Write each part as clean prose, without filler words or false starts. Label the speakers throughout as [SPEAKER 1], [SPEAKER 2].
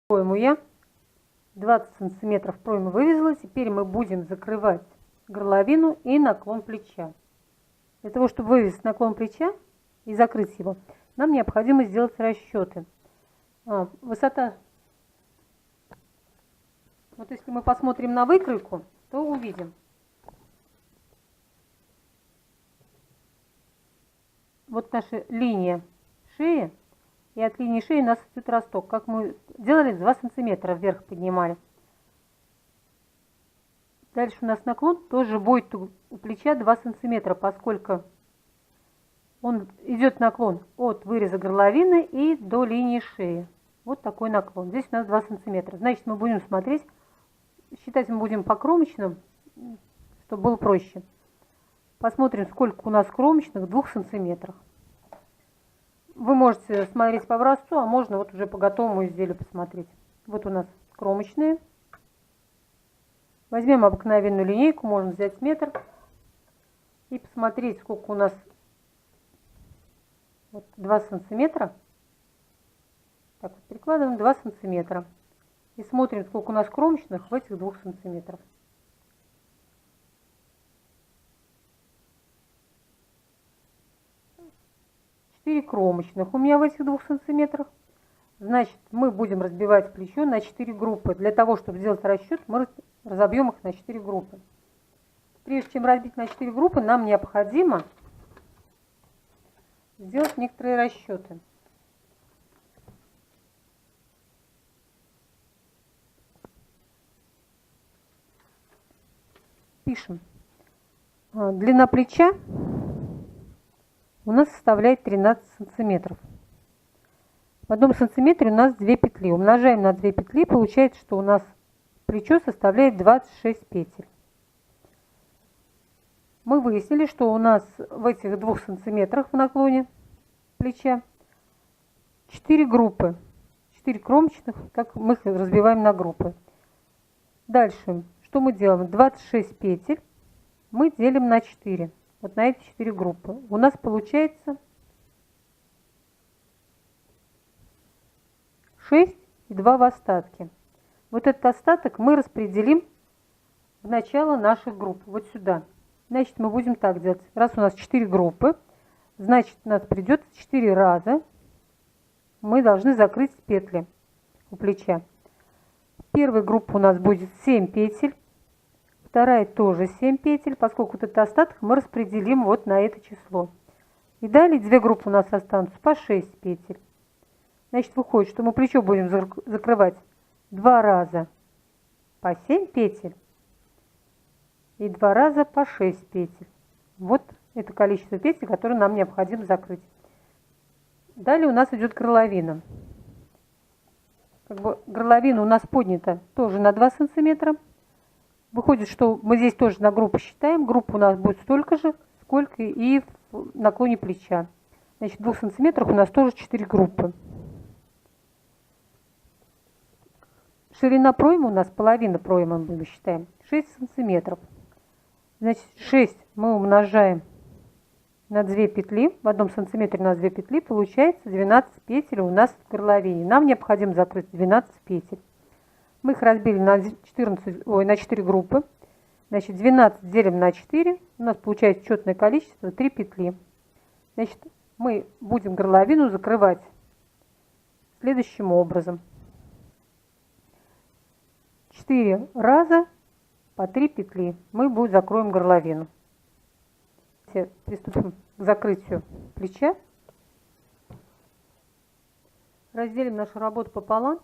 [SPEAKER 1] Пройму я 20 сантиметров проймы вывязала. Теперь мы будем закрывать горловину и наклон плеча. Для того, чтобы вывести наклон плеча и закрыть его, нам необходимо сделать расчеты. Высота. Вот если мы посмотрим на выкройку, то увидим. Вот наша линия шеи. И от линии шеи у нас идет росток. Как мы делали, 2 сантиметра вверх поднимали. Дальше у нас наклон тоже будет у плеча 2 сантиметра, поскольку он идет наклон от выреза горловины и до линии шеи. Вот такой наклон. Здесь у нас 2 сантиметра. Значит, мы будем смотреть, считать мы будем по кромочным, чтобы было проще. Посмотрим, сколько у нас кромочных в 2 сантиметрах. Вы можете смотреть по образцу, а можно вот уже по готовому изделию посмотреть. Вот у нас кромочные. Возьмем обыкновенную линейку, можно взять метр и посмотреть, сколько у нас. Вот 2 сантиметра. Так вот прикладываем 2 сантиметра. И смотрим, сколько у нас кромочных в этих 2 сантиметрах. Кромочных у меня в этих 2 сантиметрах. Значит, мы будем разбивать плечо на 4 группы. Для того, чтобы сделать расчет, мы разобьем их на 4 группы. Прежде чем разбить на 4 группы, нам необходимо сделать некоторые расчеты. Пишем. Длина плеча у нас составляет 13 сантиметров. В одном сантиметре у нас 2 петли. Умножаем на 2 петли, получается, что у нас плечо составляет 26 петель. Мы выяснили, что у нас в этих 2 сантиметрах в наклоне плеча 4 группы. 4 кромочных, как мы их разбиваем на группы. Дальше, что мы делаем? 26 петель мы делим на 4. Вот на эти 4 группы. У нас получается 6 и 2 в остатке. Вот этот остаток мы распределим в начало наших групп. Вот сюда. Значит, мы будем так делать. Раз у нас 4 группы, значит, у нас придется 4 раза. Мы должны закрыть петли у плеча. Первая группа у нас будет 7 петель. Вторая тоже 7 петель, поскольку вот этот остаток мы распределим вот на это число. И далее 2 группы у нас останутся по 6 петель. Значит, выходит, что мы плечо будем закрывать 2 раза по 7 петель и 2 раза по 6 петель. Вот это количество петель, которое нам необходимо закрыть. Далее у нас идет горловина. Горловина у нас поднята тоже на 2 сантиметра. Выходит, что мы здесь тоже на группу считаем. Группа у нас будет столько же, сколько и в наклоне плеча. Значит, в 2 сантиметрах у нас тоже 4 группы. Ширина проймы у нас, половина проймы мы считаем, 6 сантиметров. Значит, 6 мы умножаем на 2 петли. В 1 сантиметре на 2 петли получается 12 петель у нас в горловине. Нам необходимо закрыть 12 петель. Мы их разбили на 4 группы. Значит, 12 делим на 4. У нас получается четное количество 3 петли. Значит, мы будем горловину закрывать следующим образом. 4 раза по 3 петли мы закроем горловину. Приступим к закрытию плеча. Разделим нашу работу пополам.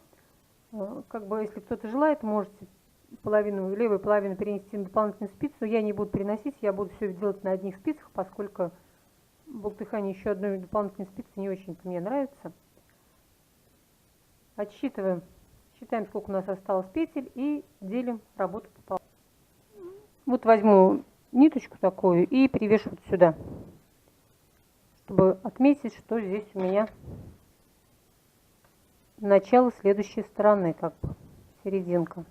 [SPEAKER 1] Если кто-то желает, можете левую половину перенести на дополнительную спицу. Я не буду переносить, я буду все делать на одних спицах, поскольку болтыхание еще одной дополнительной спицы не очень мне нравится. Отсчитываем, считаем, сколько у нас осталось петель и делим работу пополам. Вот возьму ниточку такую и привешу вот сюда, чтобы отметить, что здесь у меня начало следующей стороны, серединка.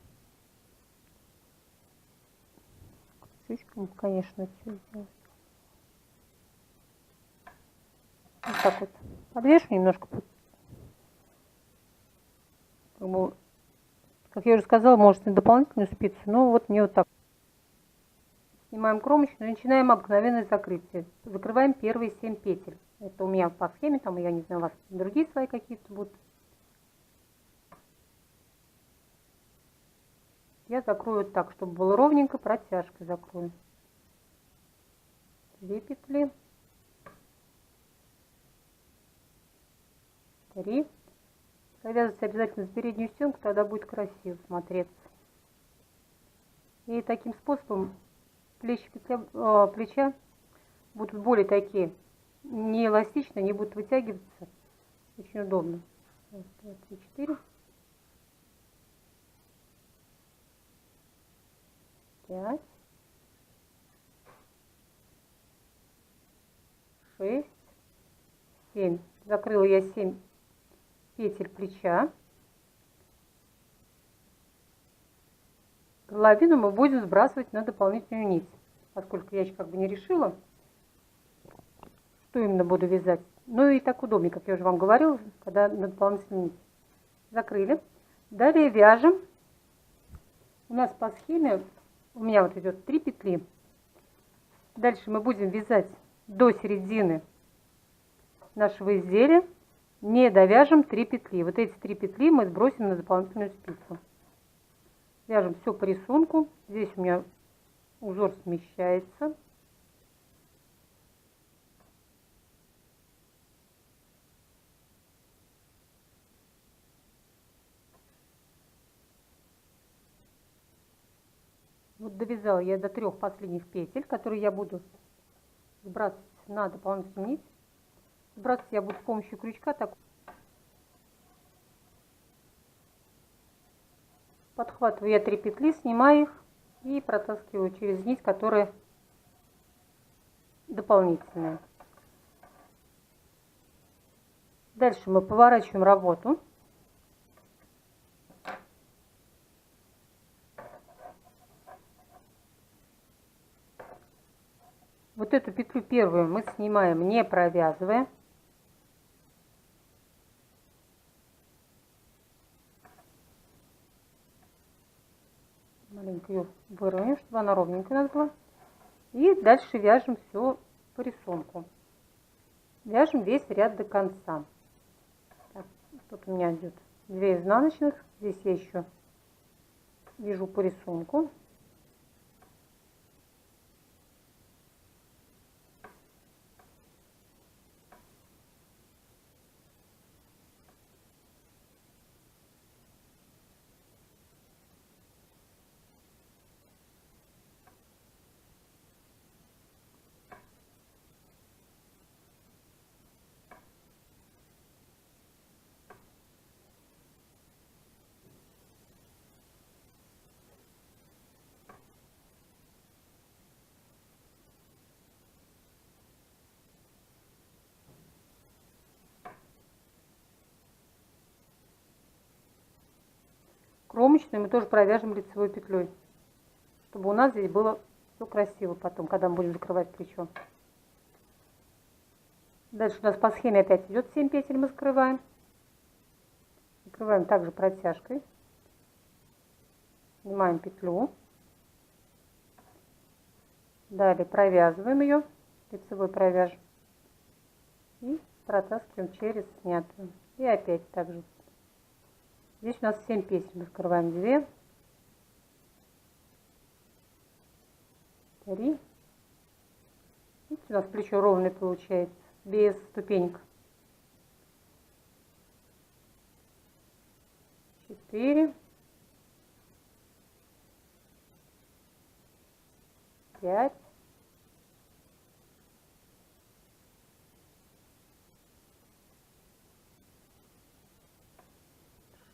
[SPEAKER 1] Крючком, конечно, все сделать. Вот так вот подвешу немножко, Как я уже сказала, может на дополнительную спицу, но вот мне вот так. Снимаем кромочную и начинаем обыкновенное закрытие. Закрываем первые 7 петель. Это у меня по схеме, там я не знаю, у вас другие свои какие-то будут. Я закрою так, чтобы было ровненько, протяжкой закрою. 2 петли. 3. Завязывайте обязательно за переднюю стенку, тогда будет красиво смотреться. И таким способом плеча будут более такие не эластичные, они будут вытягиваться. Очень удобно. 1, 2, 3, 4. 5. 6. 7. Закрыла я 7 петель плеча. Горловину мы будем сбрасывать на дополнительную нить, поскольку я еще как бы не решила, что именно буду вязать. Ну и так удобнее, как я уже вам говорила, когда на дополнительную нить. Закрыли. Далее вяжем. У нас по схеме у меня вот идет 3 петли. Дальше мы будем вязать до середины нашего изделия. Не довяжем 3 петли. Вот эти 3 петли мы сбросим на дополнительную спицу. Вяжем все по рисунку. Здесь у меня узор смещается. Вот довязала я до 3 последних петель, которые я буду сбрасывать на дополнительную нить. Сбрасывать я буду с помощью крючка. Так. Подхватываю я 3 петли, снимаю их и протаскиваю через нить, которая дополнительная. Дальше мы поворачиваем работу. Вот эту петлю первую мы снимаем, не провязывая. Маленько ее выровняем, чтобы она ровненькая у нас была. И дальше вяжем все по рисунку. Вяжем весь ряд до конца. Так, тут у меня идет 2 изнаночных. Здесь я еще вяжу по рисунку. Кромочную мы тоже провяжем лицевой петлей, чтобы у нас здесь было все красиво потом, когда мы будем закрывать плечо. Дальше у нас по схеме опять идет 7 петель, мы закрываем. Закрываем также протяжкой. Снимаем петлю. Далее провязываем ее, лицевой провяжем. И протаскиваем через снятую. И опять также. Здесь у нас 7 петель, мы закрываем 2, 3. Видите, у нас плечо ровное получается, без ступенек. 4, 5,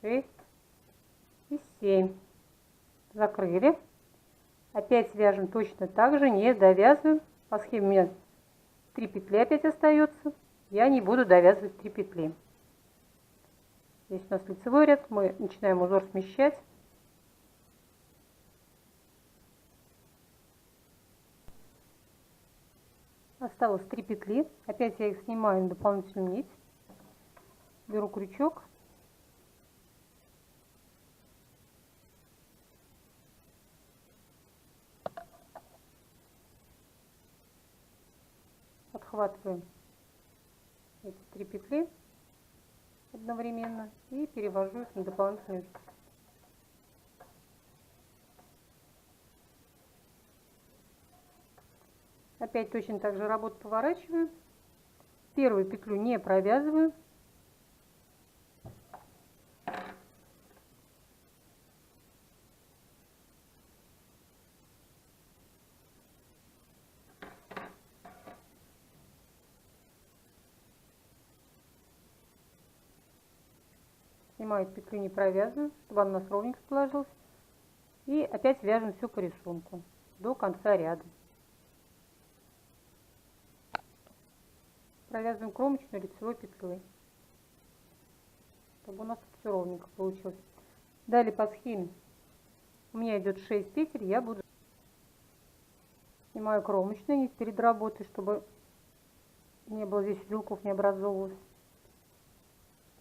[SPEAKER 1] 6 и 7. Закрыли. Опять вяжем точно так же, не довязываем. По схеме у меня 3 петли опять остается. Я не буду довязывать 3 петли. Здесь у нас лицевой ряд. Мы начинаем узор смещать. Осталось 3 петли. Опять я их снимаю на дополнительную нить. Беру крючок. захватываем эти 3 петли одновременно и перевожу их на дополнительную спицу. Опять точно так же работу поворачиваю. Первую петлю не провязываю. Снимаю петлю, не провязываю, чтобы она у нас ровненько сложилась. И опять вяжем все по рисунку до конца ряда. Провязываем кромочную лицевой петлей, чтобы у нас все ровненько получилось. Далее по схеме у меня идет 6 петель, я буду снимаю кромочную нить перед работой, чтобы не было здесь узелков, не образовывалось.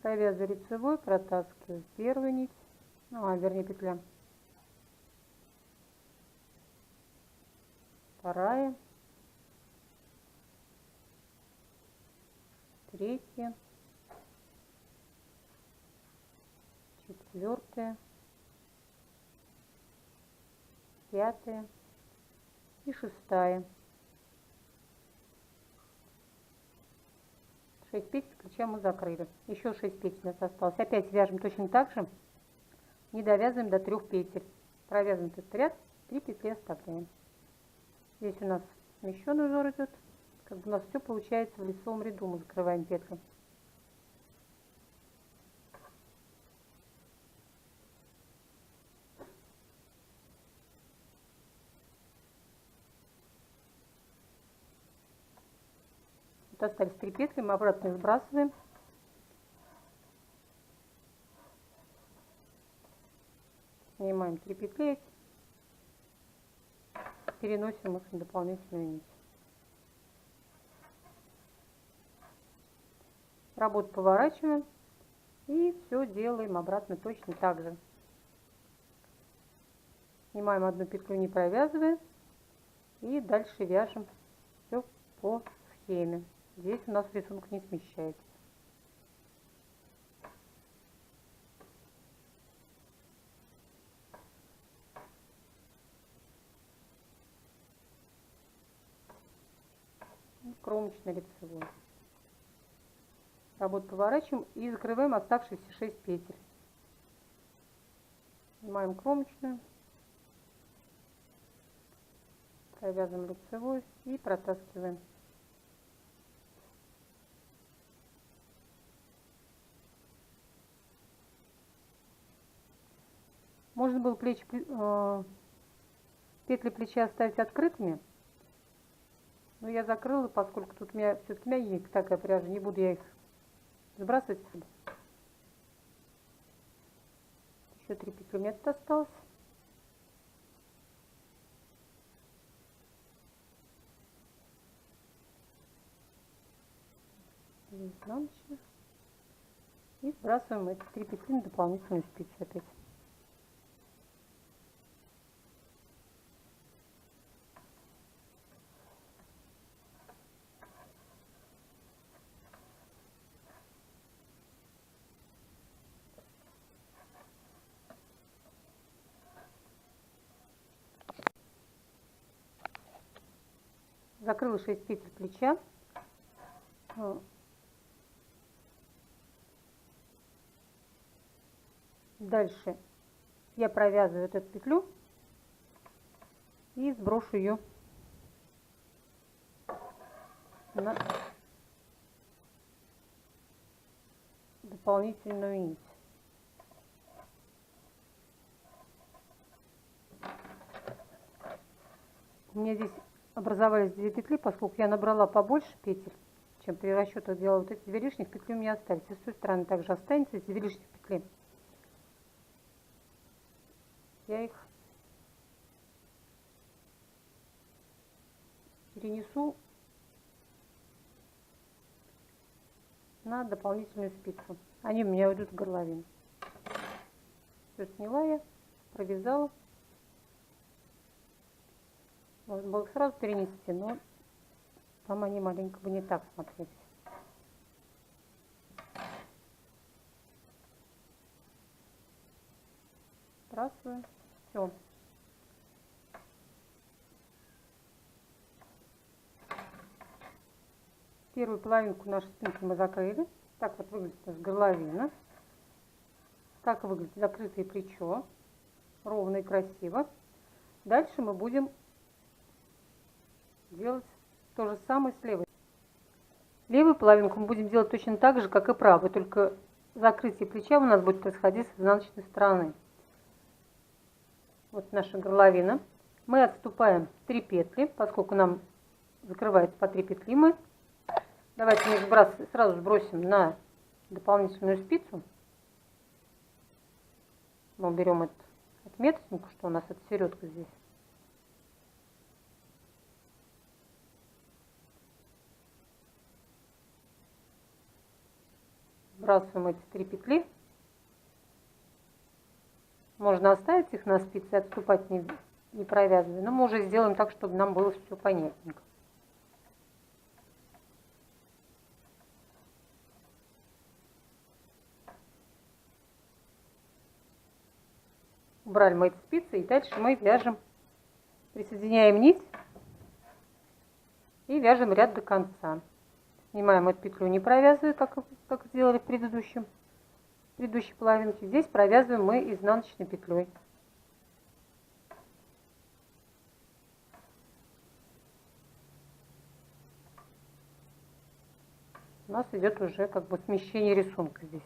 [SPEAKER 1] Провязываю лицевой, протаскиваю первую нить, вернее петля, вторая, третья, четвертая, пятая и шестая. 6 петель ключа мы закрыли. Еще 6 петель у нас осталось. Опять вяжем точно так же. Не довязываем до 3 петель. Провязываем этот ряд, 3 петли оставляем. Здесь у нас смещенный узор идет. Как бы у нас все получается в лицевом ряду. Мы закрываем петли. Вот остались 3 петли, мы обратно их сбрасываем. Снимаем 3 петли, переносим их на дополнительную нить. Работу поворачиваем и все делаем обратно точно так же. Снимаем одну петлю, не провязывая, и дальше вяжем все по схеме. Здесь у нас рисунок не смещается. Кромочно-лицевой. Работу поворачиваем и закрываем оставшиеся 6 петель. Снимаем кромочную, провязываем лицевой и протаскиваем. Можно было петли плеча оставить открытыми, но я закрыла, поскольку тут у меня все-таки мягенькая такая пряжа, не буду я их сбрасывать. Еще 3 петли у меня тут осталось. Изнаночная. И сбрасываем эти 3 петли на дополнительную спицу опять. Закрыла 6 петель плеча. Дальше я провязываю эту петлю и сброшу ее на дополнительную нить. У меня здесь образовались 2 петли, поскольку я набрала побольше петель, чем при расчетах делала. Вот эти 2 лишних петли у меня остались. И с той стороны также останется эти 2 лишних петли. Я их перенесу на дополнительную спицу. Они у меня уйдут в горловину. Все сняла я, провязала. Можно было их сразу перенести, но там они маленько бы не так смотрелись. Сбрасываем. Все. Первую половинку нашей спинки мы закрыли. Так вот выглядит у нас горловина. Так выглядит закрытое плечо. Ровно и красиво. Дальше мы будем делать то же самое с левой. Левую половинку мы будем делать точно так же, как и правую, только закрытие плеча у нас будет происходить с изнаночной стороны. Вот наша горловина. Мы отступаем 3 петли, поскольку нам закрывается по 3 петли мы. Давайте мы их сразу сбросим на дополнительную спицу. Мы уберем эту отметочку, что у нас это середка здесь. Сбрасываем эти 3 петли. Можно оставить их на спице и отступать не провязывая, но мы уже сделаем так, чтобы нам было все понятненько. Убрали мы эти спицы, и дальше мы вяжем, присоединяем нить и вяжем ряд до конца. Снимаем эту петлю, не провязывая, как сделали в предыдущей половинке. Здесь провязываем мы изнаночной петлей. У нас идет уже как бы смещение рисунка здесь.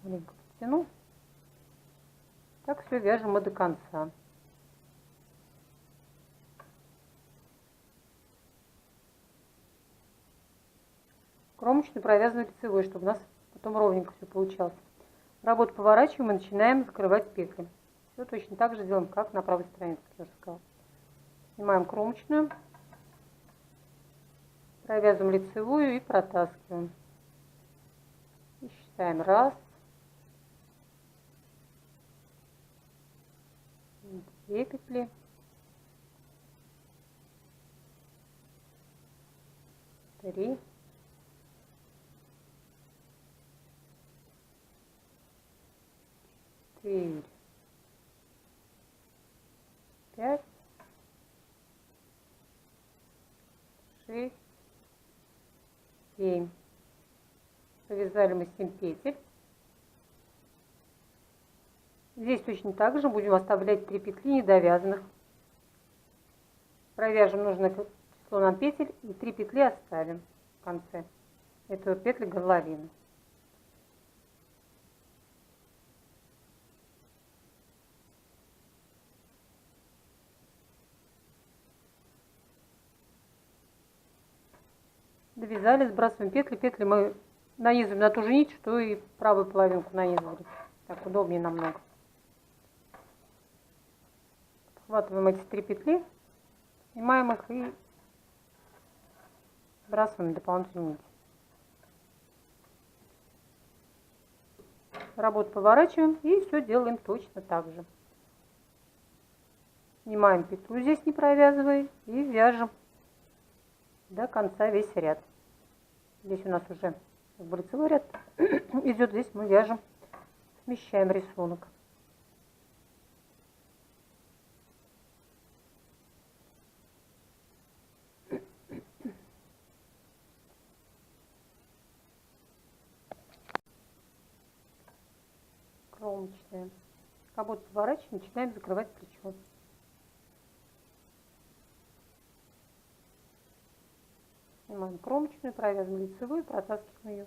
[SPEAKER 1] Маленько подтяну. Так все вяжем мы до конца. Кромочную провязываем лицевой, чтобы у нас потом ровненько все получалось. Работу поворачиваем и начинаем закрывать петли. Все точно так же делаем, как на правой стороне, как я уже сказала. Снимаем кромочную, провязываем лицевую и протаскиваем. И считаем 1, 2 петли, 3, 4, 5, 6, 7. Провязали мы 7 петель. Здесь точно так же будем оставлять 3 петли недовязанных. Провяжем нужное число нам петель и 3 петли оставим в конце. Это петли горловины. Довязали, сбрасываем петли. Петли мы нанизываем на ту же нить, что и правую половинку нанизывали. Так удобнее намного. Схватываем эти 3 петли, снимаем их и сбрасываем дополнительную нить. Работу поворачиваем и все делаем точно так же. Снимаем петлю здесь не провязывая и вяжем до конца весь ряд. Здесь у нас уже лицевой ряд идет, здесь мы вяжем, смещаем рисунок. Кромочная. Работу поворачиваем, начинаем закрывать плечо. Снимаем кромочную, провязываем лицевую, протаскиваем ее.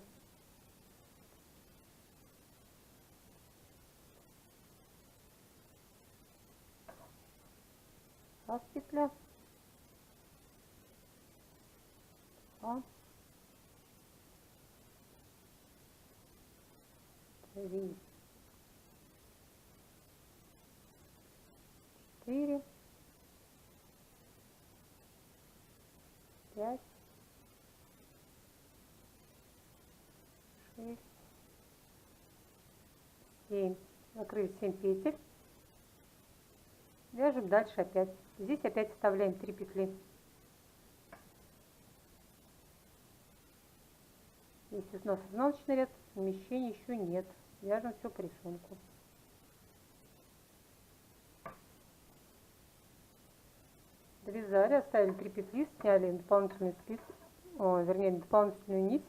[SPEAKER 1] Раз петля. 2. 3. 4. 5. 6. 7. Закрыли 7 петель. Вяжем дальше опять. Здесь опять вставляем 3 петли. Здесь у нас изнаночный ряд, смещения еще нет. Вяжем все по рисунку. Довязали, оставили 3 петли, сняли дополнительную спицу, вернее дополнительную нить.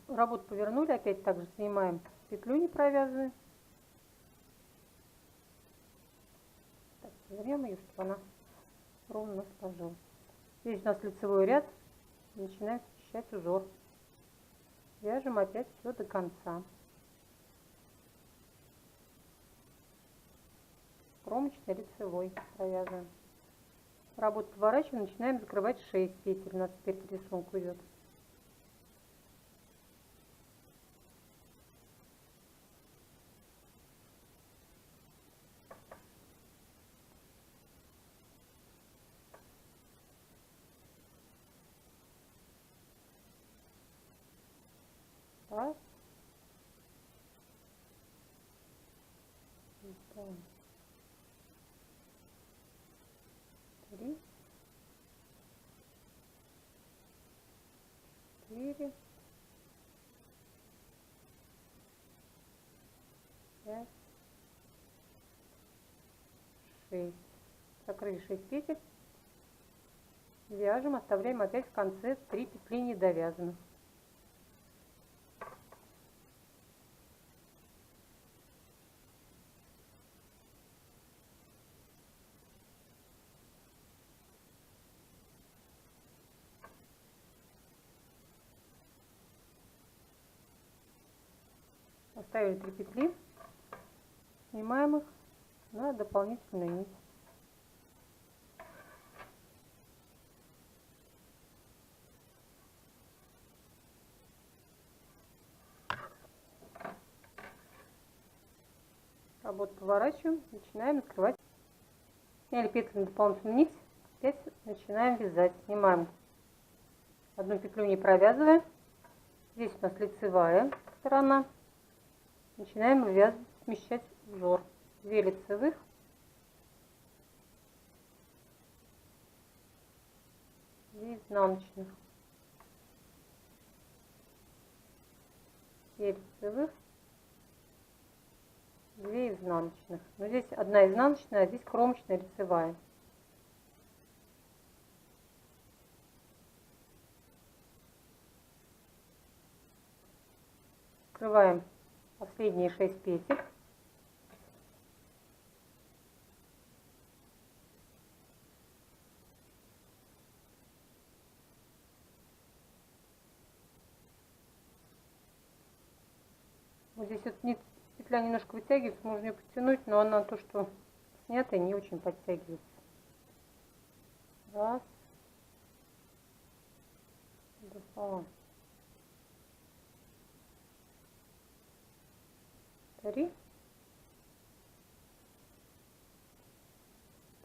[SPEAKER 1] Работу повернули, опять также снимаем петлю не провязанную. Так, повернем ее, чтобы она ровно у нас сложилась. Здесь у нас лицевой ряд, начинаем смещать узор. Вяжем опять все до конца. Кромочный, лицевой провязываем. Работу поворачиваем, начинаем закрывать 6 петель. У нас теперь по рисунку идет. Раз. Два. 3. 4. 5. 6. Закрыли 6 петель. Вяжем, оставляем опять в конце 3 петли недовязанных. Оставили 3 петли, снимаем их на дополнительную нить. Работу поворачиваем, начинаем открывать. Сняли петлю на дополнительную нить, опять начинаем вязать. Снимаем одну петлю не провязывая. Здесь у нас лицевая сторона. Начинаем вязать, смещать узор. 2 лицевых, 2 изнаночных, 2 лицевых, 2 изнаночных. Но здесь одна изнаночная, а здесь кромочная лицевая. Открываем последние 6 петель. Вот здесь вот петля немножко вытягивается, можно ее подтянуть, но она то, что снятая, не очень подтягивается. Раз, два, 3,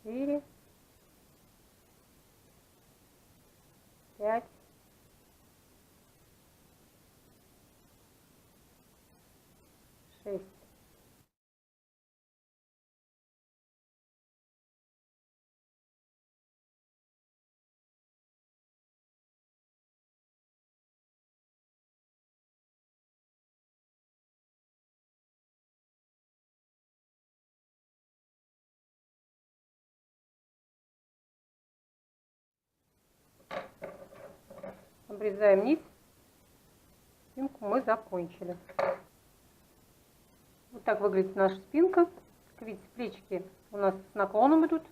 [SPEAKER 1] 4, 5, 6. Обрезаем нить. Спинку мы закончили. Вот так выглядит наша спинка. Как видите, плечики у нас с наклоном идут.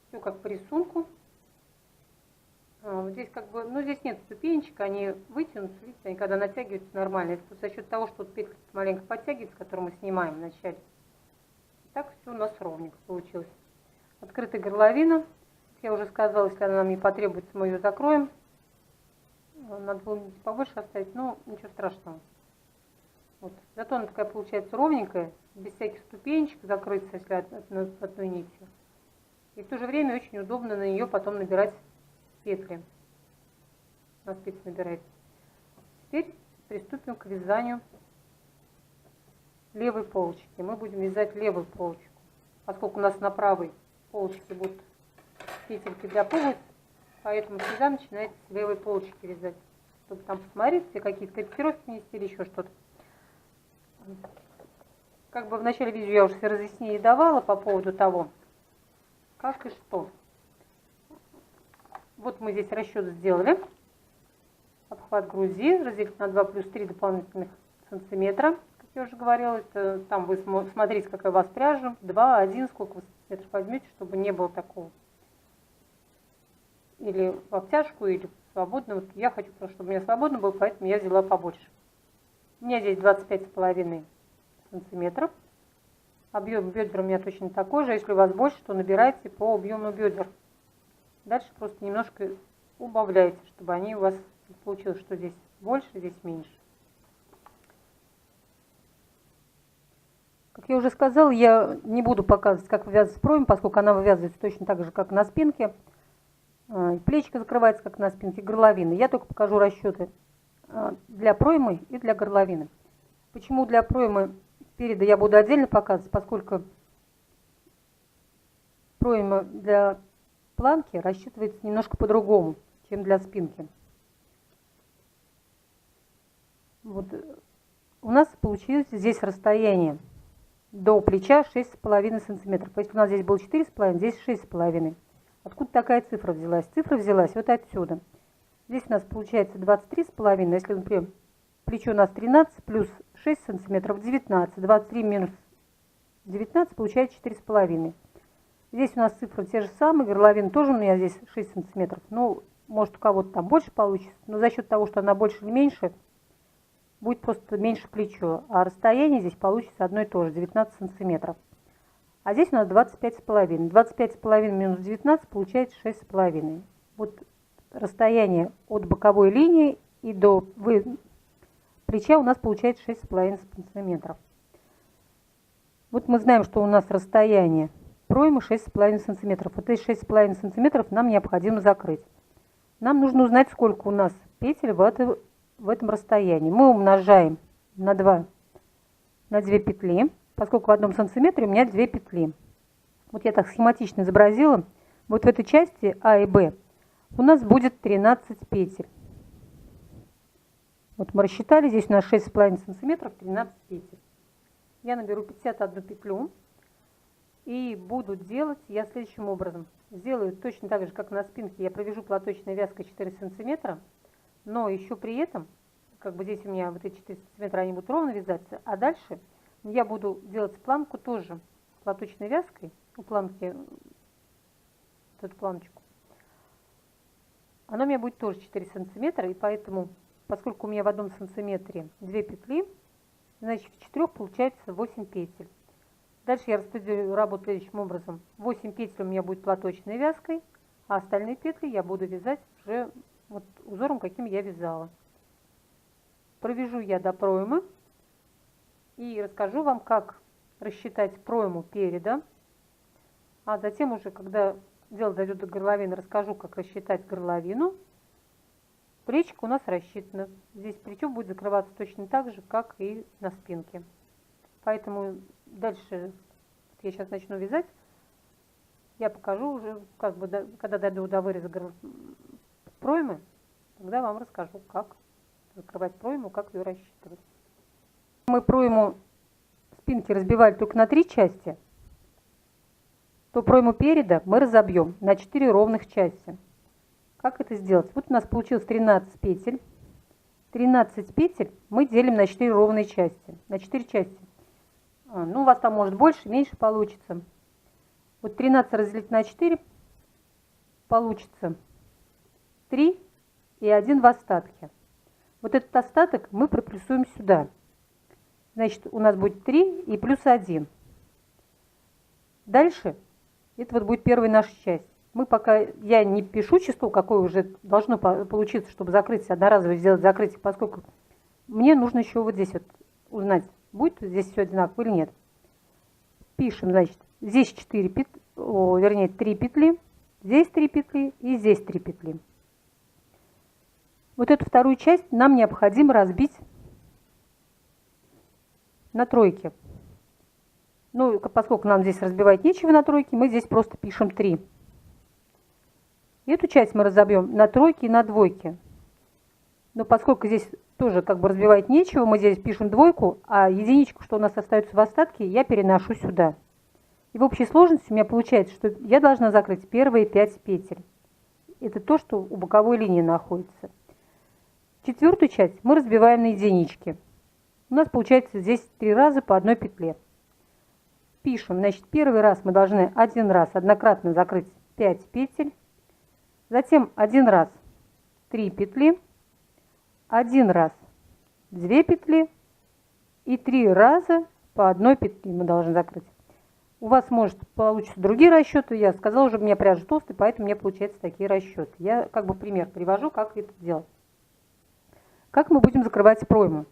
[SPEAKER 1] Все как по рисунку. Вот здесь как бы, ну здесь нет ступенечек, они вытянутся, видите, они когда натягиваются нормально. Это за счет того, что петля маленько подтягивается, которую мы снимаем вначале. Так все у нас ровненько получилось. Открытая горловина. Я уже сказала, если она нам не потребуется, мы ее закроем. Надо было побольше оставить, но ничего страшного. Вот. Зато она такая получается ровненькая, без всяких ступенечек, закрыться, если одной нитью. И в то же время очень удобно на нее потом набирать петли. На спице набирать. Теперь приступим к вязанию левой полочки. Мы будем вязать левую полочку. Поскольку у нас на правой полочке будут петельки для пуговиц, поэтому всегда начинайте с левой полочки вязать, чтобы там посмотреть, все какие-то корректировки нести или еще что-то. Как бы в начале видео я уже все разъяснения давала по поводу того, как и что. Вот мы здесь расчет сделали. Обхват груди разделить на 2 плюс 3 дополнительных сантиметра. Как я уже говорила, это там вы смотрите, какая у вас пряжа. 2, 1, сколько вы сантиметров возьмете, чтобы не было такого. Или в обтяжку, или свободно. Вот я хочу просто, чтобы у меня свободно было, поэтому я взяла побольше. У меня здесь 25,5 сантиметров. Объем бедер у меня точно такой же. Если у вас больше, то набирайте по объему бедер. Дальше просто немножко убавляйте, чтобы они у вас получилось, что здесь больше, здесь меньше. Как я уже сказала, я не буду показывать, как вывязывать пройму, поскольку она вывязывается точно так же, как на спинке. Плечико закрывается, как на спинке, горловины. Я только покажу расчеты для проймы и для горловины. Почему для проймы переда я буду отдельно показывать, поскольку пройма для планки рассчитывается немножко по-другому, чем для спинки. Вот у нас получилось здесь расстояние до плеча 6,5 сантиметров. Если у нас здесь было 4,5, здесь 6,5. Откуда такая цифра взялась? Цифра взялась вот отсюда. Здесь у нас получается 23,5. Если, например, плечо у нас 13 плюс 6 сантиметров 19. 23 минус 19 получается 4,5. Здесь у нас цифры те же самые. Горловина тоже у меня здесь 6 сантиметров. Ну, может, у кого-то там больше получится. Но за счет того, что она больше или меньше, будет просто меньше плечо. А расстояние здесь получится одно и то же, 19 сантиметров. А здесь у нас 25,5. 25,5 минус 19 получается 6,5. Вот расстояние от боковой линии и до плеча у нас получается 6,5 сантиметров. Вот мы знаем, что у нас расстояние проймы 6,5 сантиметров. Вот эти 6,5 сантиметров нам необходимо закрыть. Нам нужно узнать, сколько у нас петель в этом расстоянии. Мы умножаем на 2 петли, поскольку в 1 сантиметре у меня 2 петли. Вот я так схематично изобразила. Вот в этой части А и Б у нас будет 13 петель. Вот мы рассчитали, здесь у нас 6,5 сантиметров, 13 петель. Я наберу 51 петлю и буду делать я следующим образом. Сделаю точно так же, как на спинке. Я провяжу платочной вязкой 4 сантиметра, но еще при этом, как бы здесь у меня вот эти 4 сантиметра, они будут ровно вязаться, а дальше я буду делать планку тоже платочной вязкой, у планки, вот эту планочку. Она у меня будет тоже 4 сантиметра, и поэтому, поскольку у меня в 1 сантиметре 2 петли, значит в 4 получается 8 петель. Дальше я распределю работу следующим образом. 8 петель у меня будет платочной вязкой, а остальные петли я буду вязать уже вот узором, каким я вязала. Провяжу я до проймы и расскажу вам, как рассчитать пройму переда. А затем уже, когда дело дойдет до горловины, расскажу, как рассчитать горловину. Плечико у нас рассчитано. Здесь плечо будет закрываться точно так же, как и на спинке. Поэтому дальше я сейчас начну вязать. Я покажу уже, как бы, когда дойду до выреза проймы, тогда вам расскажу, как закрывать пройму, как ее рассчитывать. Мы пройму спинки разбивали только на 3 части, то пройму переда мы разобьем на 4 ровных части. Как это сделать? Вот у нас получилось 13 петель. 13 петель мы делим на 4 ровные части, на 4 части. Ну, у вас там может больше, меньше получится. Вот 13 разделить на 4 получится 3 и 1 в остатке. Вот этот остаток мы проплюсуем сюда. Значит, у нас будет 3 и плюс 1. Дальше, это вот будет первая наша часть. Мы пока, я не пишу число, какое уже должно получиться, чтобы закрыть, одноразово сделать закрытие, поскольку мне нужно еще вот здесь вот узнать, будет здесь все одинаково или нет. Пишем, значит, здесь 4 вернее 3 петли, здесь 3 петли и здесь 3 петли. Вот эту вторую часть нам необходимо разбить на тройки. Ну, поскольку нам здесь разбивать нечего на тройки, мы здесь просто пишем 3. Эту часть мы разобьем на тройки и на двойки. Но поскольку здесь тоже как бы разбивать нечего, мы здесь пишем двойку, а единичку, что у нас остается в остатке, я переношу сюда. И в общей сложности у меня получается, что я должна закрыть первые 5 петель. Это то, что у боковой линии находится. Четвертую часть мы разбиваем на единички. У нас получается здесь 3 раза по одной петле. Пишем, значит, первый раз мы должны один раз однократно закрыть 5 петель, затем один раз 3 петли, один раз 2 петли и 3 раза по одной петле мы должны закрыть. У вас может получиться другие расчеты. Я сказала уже, у меня пряжа толстая, поэтому у меня получаются такие расчеты. Я как бы пример привожу, как это делать. Как мы будем закрывать пройму?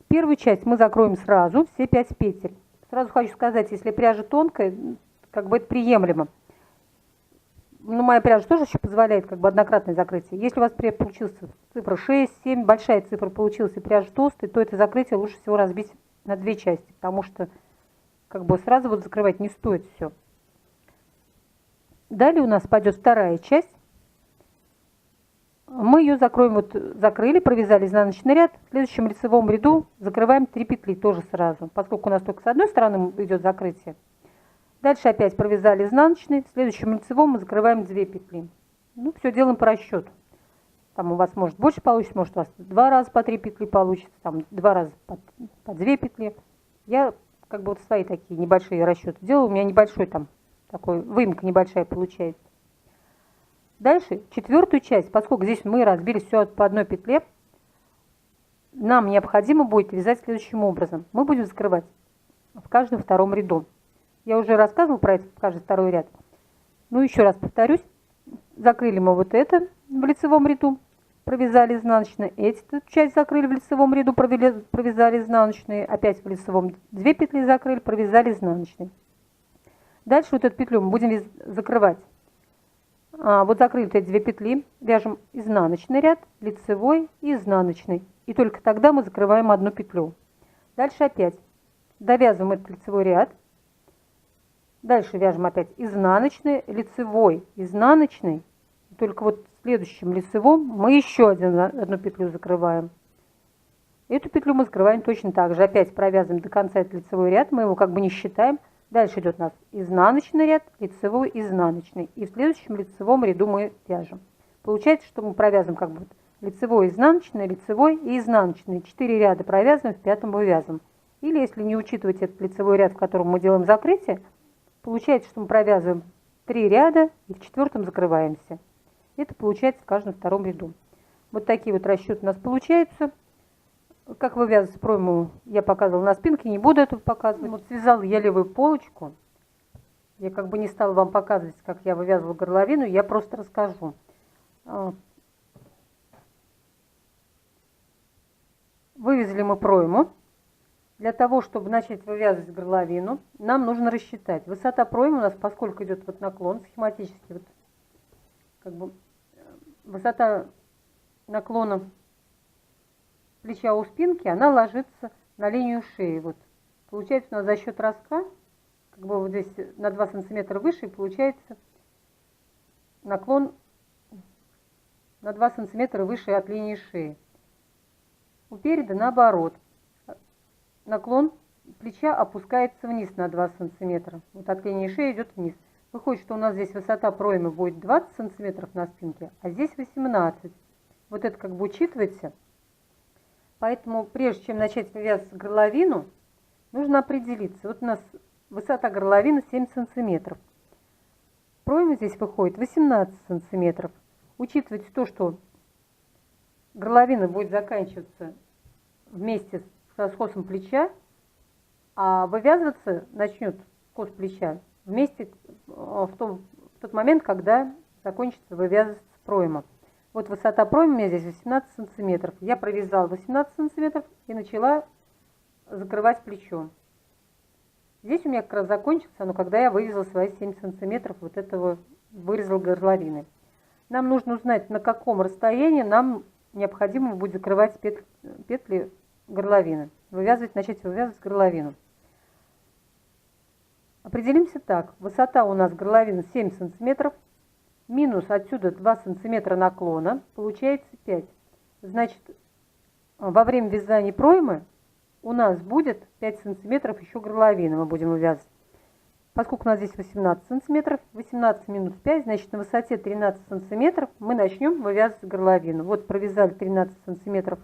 [SPEAKER 1] Первую часть мы закроем сразу, все 5 петель. Сразу хочу сказать, если пряжа тонкая, как бы это приемлемо. Но моя пряжа тоже еще позволяет как бы однократное закрытие. Если у вас получилась цифра 6, 7, большая цифра получилась и пряжа толстая, то это закрытие лучше всего разбить на 2 части, потому что как бы сразу вот закрывать не стоит все. Далее у нас пойдет вторая часть. Мы ее закроем, вот закрыли, провязали изнаночный ряд. В следующем лицевом ряду закрываем 3 петли тоже сразу, поскольку у нас только с одной стороны идет закрытие. Дальше опять провязали изнаночный, в следующем лицевом мы закрываем 2 петли. Ну, все делаем по расчету. Там у вас может больше получится, может у вас 2 раза по 3 петли получится, там 2 раза по 2 петли. Я как бы вот свои такие небольшие расчеты делаю, у меня небольшой там такой выемка небольшая получается. Дальше четвертую часть, поскольку здесь мы разбили все по одной петле, нам необходимо будет вязать следующим образом. Мы будем закрывать в каждом втором ряду. Я уже рассказывала про это в каждый второй ряд. Ну, еще раз повторюсь. Закрыли мы вот это в лицевом ряду, провязали изнаночные. Эту часть закрыли в лицевом ряду, провязали изнаночные. Опять в лицевом 2 петли закрыли, провязали изнаночные. Дальше вот эту петлю мы будем закрывать. Вот закрыли эти 2 петли, вяжем изнаночный ряд, лицевой и изнаночный. И только тогда мы закрываем одну петлю. Дальше опять довязываем этот лицевой ряд. Дальше вяжем опять изнаночный, лицевой, изнаночный. И только вот в следующем лицевом мы еще одну петлю закрываем. Эту петлю мы закрываем точно так же. Опять провязываем до конца этот лицевой ряд, мы его как бы не считаем. Дальше идет у нас изнаночный ряд, лицевой, изнаночный. И в следующем лицевом ряду мы вяжем. Получается, что мы провязываем как бы лицевой, изнаночный, лицевой и изнаночный. 4 ряда провязываем, в 5-м вывязываем. Или если не учитывать этот лицевой ряд, в котором мы делаем закрытие, получается, что мы провязываем 3 ряда и в 4-м закрываемся. Это получается в каждом втором ряду. Вот такие вот расчеты у нас получаются. Как вывязывать пройму, я показывала на спинке, не буду этого показывать. Вот связала я левую полочку. Я как бы не стала вам показывать, как я вывязывала горловину, я просто расскажу. Вывязали мы пройму. Для того, чтобы начать вывязывать горловину, нам нужно рассчитать. Высота проймы у нас, поскольку идет вот наклон схематически, вот, как бы, высота наклона плеча у спинки, она ложится на линию шеи. Вот. Получается у нас за счет ростка, как бы вот здесь на 2 сантиметра выше, получается наклон на 2 сантиметра выше от линии шеи. У переда наоборот. Наклон плеча опускается вниз на 2 сантиметра. Вот от линии шеи идет вниз. Выходит, что у нас здесь высота проймы будет 20 сантиметров на спинке, а здесь 18. Вот это как бы учитывается. Поэтому прежде чем начать вывязывать горловину, нужно определиться. Вот у нас высота горловины 7 сантиметров. Пройма здесь выходит 18 сантиметров. Учитывайте то, что горловина будет заканчиваться вместе с скосом плеча, а вывязываться начнет скос плеча вместе в тот момент, когда закончится вывязываться пройма. Вот высота проймы у меня здесь 18 сантиметров. Я провязала 18 сантиметров и начала закрывать плечо. Здесь у меня как раз закончился, но когда я вывязала свои 7 сантиметров вот этого, вырезал горловины. Нам нужно узнать, на каком расстоянии нам необходимо будет закрывать петли горловины. Начать вывязывать горловину. Определимся так. Высота у нас горловины 7 сантиметров. Минус отсюда 2 сантиметра наклона. Получается 5. Значит, во время вязания проймы у нас будет 5 сантиметров еще горловины мы будем вывязывать. Поскольку у нас здесь 18 сантиметров, 18 минус 5, значит на высоте 13 сантиметров мы начнем вывязывать горловину. Вот провязали 13 сантиметров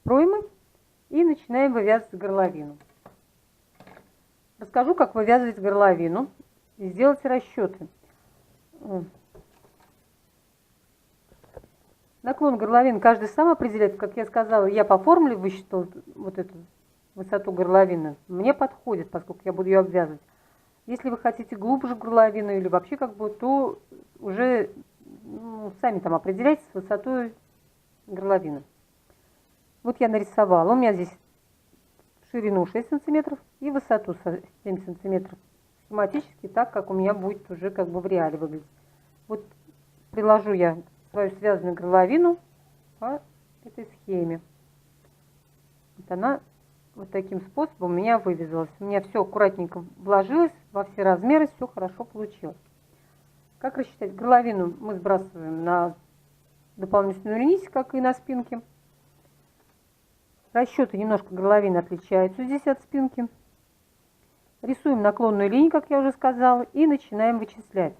[SPEAKER 1] проймы и начинаем вывязывать горловину. Расскажу, как вывязывать горловину и сделать расчеты. Наклон горловины каждый сам определяет. Как я сказала, я по формуле высчитала вот эту высоту горловины. Мне подходит, поскольку я буду ее обвязывать. Если вы хотите глубже горловину или вообще как бы, то уже сами там определяйте с высотой горловины. Вот я нарисовала. У меня здесь ширину 6 сантиметров и высоту 7 сантиметров. Схематически так, как у меня будет уже как бы в реале выглядеть. Вот приложу я свою связанную горловину по этой схеме. Вот она вот таким способом у меня вывязалась. У меня все аккуратненько вложилось во все размеры, все хорошо получилось. Как рассчитать? Горловину мы сбрасываем на дополнительную нить, как и на спинке. Расчеты немножко горловины отличаются здесь от спинки. Рисуем наклонную линию, как я уже сказала, и начинаем вычислять.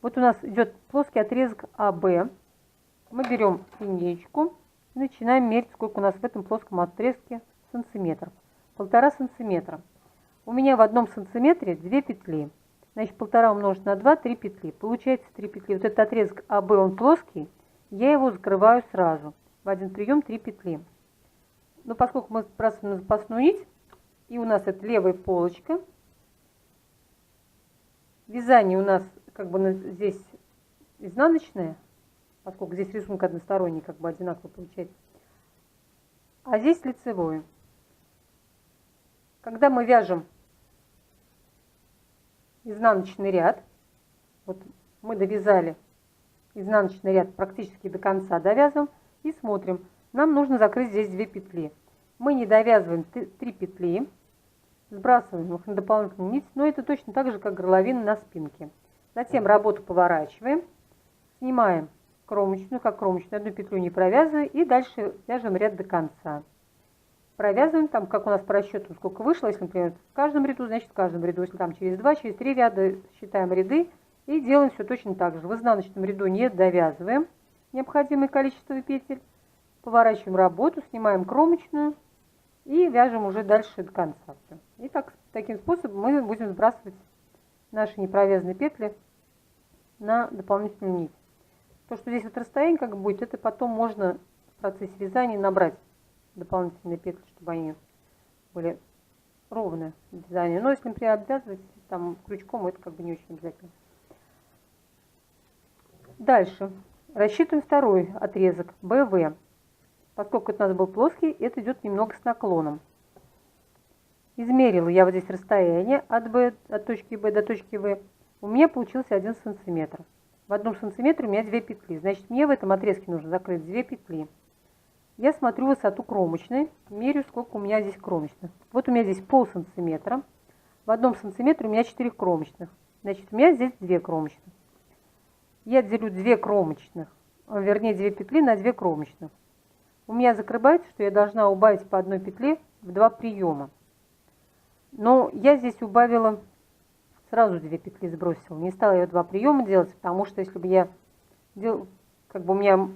[SPEAKER 1] Вот у нас идет плоский отрезок АБ. Мы берем линеечку и начинаем мерить, сколько у нас в этом плоском отрезке сантиметров. 1,5 сантиметра. У меня в 1 сантиметре 2 петли. Значит, 1,5 умножить на 2, 3 петли. Получается 3 петли. Вот этот отрезок АБ, он плоский, я его закрываю сразу. В один прием 3 петли. Но поскольку мы сбрасываем на запасную нить, и у нас это левая полочка, вязание у нас как бы здесь изнаночное, поскольку здесь рисунок односторонний, как бы одинаково получается, а здесь лицевое. Когда мы вяжем изнаночный ряд, вот мы довязали изнаночный ряд практически до конца, довязываем и смотрим, нам нужно закрыть здесь 2 петли. Мы не довязываем 3 петли, сбрасываем их на дополнительную нить, но это точно так же, как горловина на спинке. Затем работу поворачиваем, снимаем кромочную, как кромочную, одну петлю не провязывая, и дальше вяжем ряд до конца. Провязываем там, как у нас по расчету, сколько вышло, если, например, в каждом ряду, значит в каждом ряду, если там через 2, через 3 ряда, считаем ряды и делаем все точно так же. В изнаночном ряду не довязываем необходимое количество петель, поворачиваем работу, снимаем кромочную и вяжем уже дальше до конца. И таким способом мы будем сбрасывать наши непровязанные петли на дополнительную нить. То, что здесь вот расстояние как будет, это потом можно в процессе вязания набрать дополнительные петли, чтобы они были ровные в вязании. Но если, например, обвязывать там крючком, это как бы не очень обязательно. Дальше рассчитываем второй отрезок БВ. Поскольку это у нас был плоский, это идет немного с наклоном. Измерила я вот здесь расстояние от точки Б до точки В. У меня получился 1 сантиметр. В 1 сантиметре у меня 2 петли. Значит, мне в этом отрезке нужно закрыть 2 петли. Я смотрю высоту кромочной, меряю, сколько у меня здесь кромочных. Вот у меня здесь пол сантиметра. В 1 сантиметре у меня 4 кромочных. Значит, у меня здесь 2 кромочных. Я делю 2 кромочных, вернее 2 петли на 2 кромочных. У меня закрывается, что я должна убавить по одной петле в 2 приема. Но я здесь убавила, сразу 2 петли сбросила. Не стала ее 2 приема делать, потому что если бы я делала, как бы у меня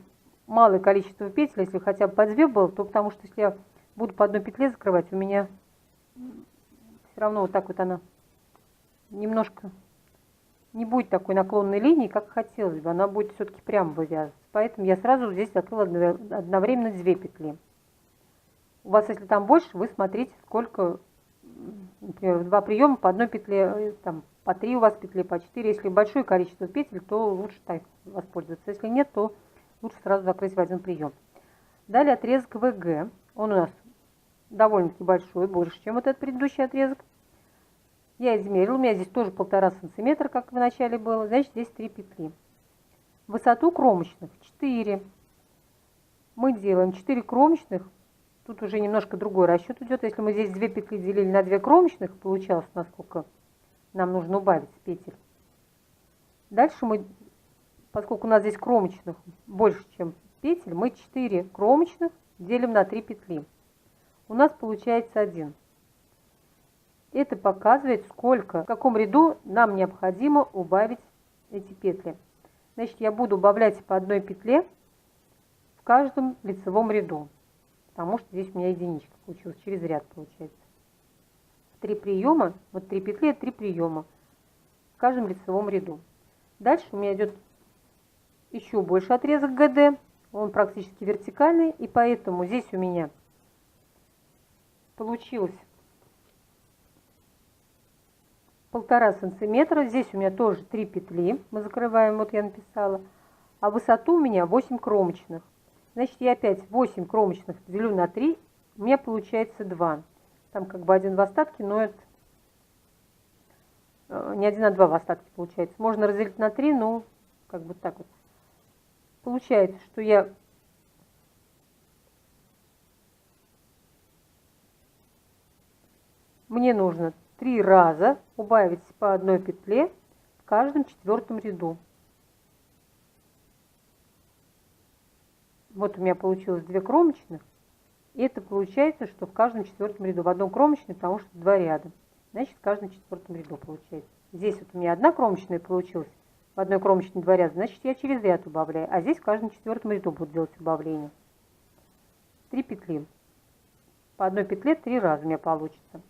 [SPEAKER 1] малое количество петель, если хотя бы по 2 было, то потому что если я буду по одной петле закрывать, у меня все равно вот так вот она немножко не будет такой наклонной линии, как хотелось бы. Она будет все-таки прямо вывязываться. Поэтому я сразу здесь закрыла одновременно 2 петли. У вас, если там больше, вы смотрите, сколько, например, в 2 приема по одной петле, там, по 3 у вас петли, по 4. Если большое количество петель, то лучше так воспользоваться. Если нет, то лучше сразу закрыть в 1 прием. Далее отрезок ВГ. Он у нас довольно-таки большой, больше, чем вот этот предыдущий отрезок. Я измерила, у меня здесь тоже 1,5 сантиметра, как в начале было, значит здесь 3 петли. Высоту кромочных 4. Мы делаем 4 кромочных. Тут уже немножко другой расчет идет. Если мы здесь 2 петли делили на 2 кромочных, получалось, насколько нам нужно убавить петель. Дальше мы, поскольку у нас здесь кромочных больше, чем петель, мы 4 кромочных делим на 3 петли. У нас получается 1. Это показывает, сколько, в каком ряду нам необходимо убавить эти петли. Значит, я буду убавлять по одной петле в каждом лицевом ряду, потому что здесь у меня единичка получилась, через ряд получается. 3 приема, вот 3 петли, 3 приема в каждом лицевом ряду. Дальше у меня идет еще больше отрезок ГД, он практически вертикальный, и поэтому здесь у меня получилось 1,5 сантиметра. Здесь у меня тоже 3 петли, мы закрываем, вот я написала, а высоту у меня 8 кромочных. Значит, я опять 8 кромочных делю на 3, у меня получается 2. Там как бы 1 в остатке, но это не 1, а 2 в остатке получается. Можно разделить на 3, но как бы так вот. Получается, что мне нужно 3 раза убавить по одной петле в каждом 4-м ряду. Вот у меня получилось 2 кромочных. И это получается, что в каждом 4-м ряду. В одном кромочной, потому что 2 ряда. Значит, в каждом 4-м ряду получается. Здесь вот у меня 1 кромочная получилась. В одной кромочной 2 ряда. Значит, я через ряд убавляю. А здесь в каждом 4-м ряду буду делать убавление. 3 петли. По одной петле 3 раза у меня получится.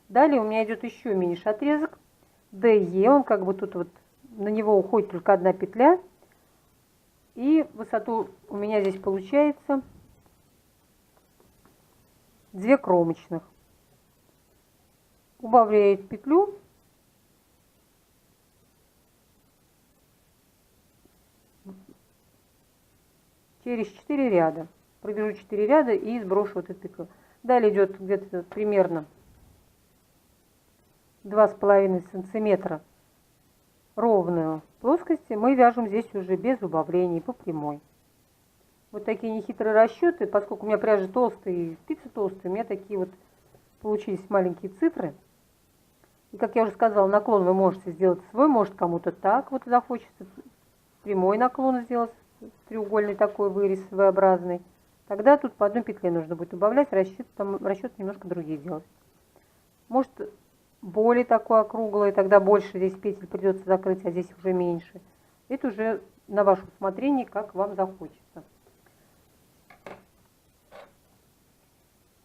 [SPEAKER 1] Далее у меня идет еще меньший отрезок. DE. Он как бы тут вот на него уходит только 1 петля. И высоту у меня здесь получается 2 кромочных. Убавляю петлю. Через 4 ряда. Провяжу 4 ряда и сброшу вот эту петлю. Далее идет где-то примерно 2,5 сантиметра ровную плоскости. Мы вяжем здесь уже без убавлений по прямой. Вот такие нехитрые расчеты, поскольку у меня пряжа толстая и спицы толстые, у меня такие вот получились маленькие цифры. И как я уже сказала, наклон вы можете сделать свой, может кому-то так вот захочется прямой наклон сделать, треугольный такой вырез V-образный. Тогда тут по одной петле нужно будет убавлять, расчет немножко другие делать. Может более такой округлый, тогда больше здесь петель придется закрыть, а здесь уже меньше. Это уже на ваше усмотрение, как вам захочется.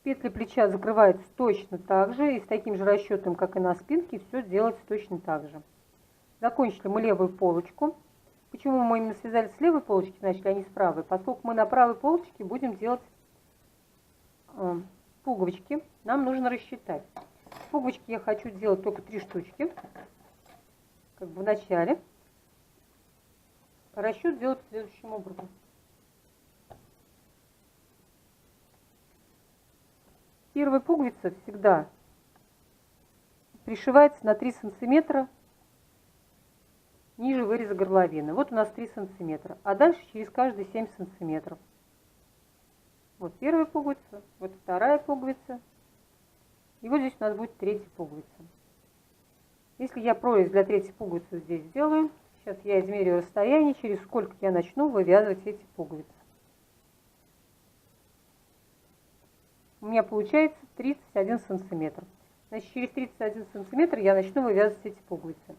[SPEAKER 1] Петли плеча закрываются точно так же, и с таким же расчетом, как и на спинке, все делается точно так же. Закончили мы левую полочку. Почему мы именно связали с левой полочки, начали, а не с правой? Поскольку мы на правой полочке будем делать пуговички, нам нужно рассчитать. Пуговички я хочу делать только 3 штучки, как бы в начале. Расчет делать следующим образом. Первая пуговица всегда пришивается на 3 сантиметра ниже выреза горловины. Вот у нас 3 сантиметра, а дальше через каждые 7 сантиметров. Вот первая пуговица, вот вторая пуговица, и вот здесь у нас будет 3-я пуговица. Если я прорезь для 3-й пуговицы здесь сделаю, сейчас я измерю расстояние, через сколько я начну вывязывать эти пуговицы. У меня получается 31 сантиметр. Значит, через 31 сантиметр я начну вывязывать эти пуговицы.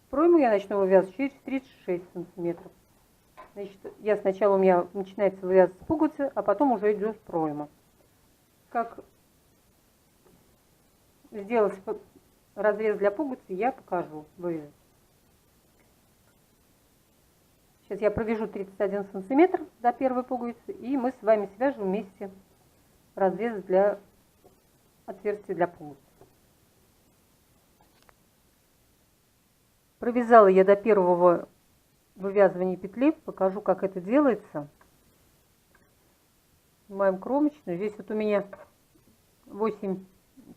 [SPEAKER 1] Пройму я начну вывязывать через 36 сантиметров. Значит, сначала у меня начинается вывязываться пуговицы, а потом уже идет пройма. Как сделать разрез для пуговицы, я покажу вырезать. Сейчас я провяжу 31 сантиметр до первой пуговицы, и мы с вами свяжем вместе разрез для отверстия для пуговицы. Провязала я до первого вывязывания петли, покажу, как это делается. Снимаем кромочную. Здесь вот у меня 8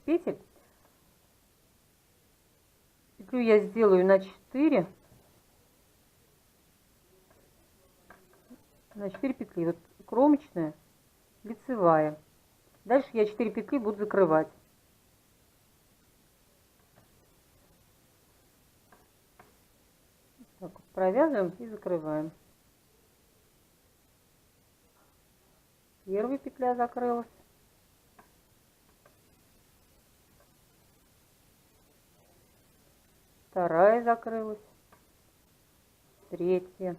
[SPEAKER 1] петель. Петлю я сделаю на 4. На 4 петли. Вот кромочная, лицевая. Дальше я 4 петли буду закрывать. Так вот, провязываем и закрываем. Первая петля закрылась. Вторая закрылась. Третья.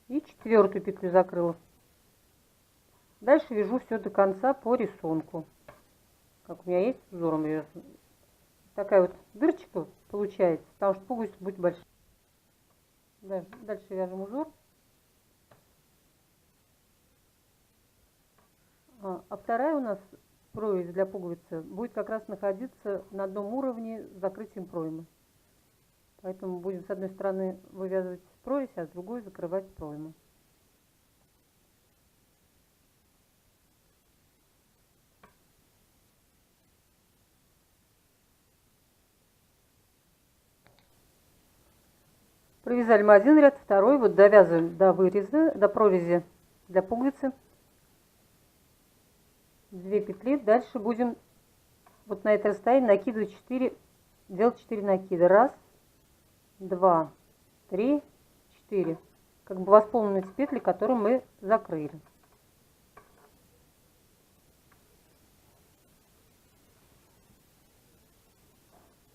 [SPEAKER 1] И четвертую петлю закрыла. Дальше вяжу все до конца по рисунку. Как у меня есть узором вяжу. Такая вот дырочка получается, потому что пуговица будет большая. Дальше вяжем узор. А вторая у нас прорезь для пуговицы будет как раз находиться на одном уровне с закрытием проймы. Поэтому будем с одной стороны вывязывать прорезь, а с другой закрывать пройму. Провязали мы один ряд, второй вот довязываем до выреза, до прорези для пуговицы. 2 петли. Дальше будем вот на это расстояние накидывать 4, делать 4 накида. 1, 2, 3, 4. Как бы восполнить петли, которые мы закрыли.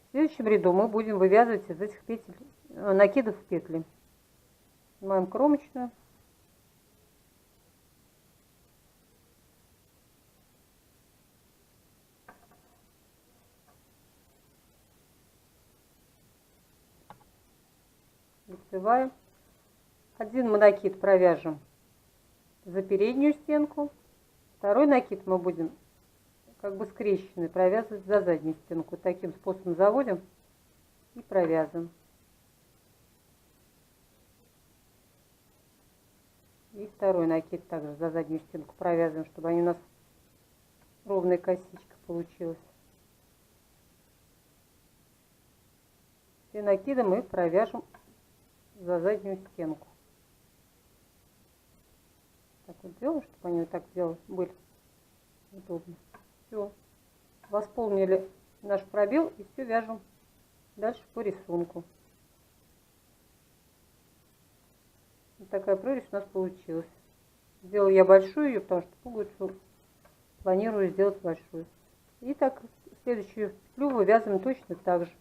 [SPEAKER 1] В следующем ряду мы будем вывязывать из этих петель, накидов петли. Снимаем кромочную. Лицевая. Один мы накид провяжем за переднюю стенку. Второй накид мы будем как бы скрещенный провязывать за заднюю стенку. Вот таким способом заводим и провязываем. И второй накид также за заднюю стенку провязываем, чтобы они у нас ровная косичка получилась. Все накиды мы провяжем за заднюю стенку. Так вот делаем, чтобы они вот так делать были удобно. Все, восполнили наш пробел и все вяжем дальше по рисунку. Вот такая прорезь у нас получилась. Сделала я большую ее, потому что пуговицу планирую сделать большую. И так следующую петлю вывязываем точно так же.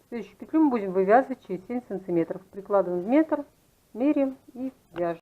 [SPEAKER 1] Следующую петлю мы будем вывязывать через 7 сантиметров. Прикладываем в метр, меряем и вяжем.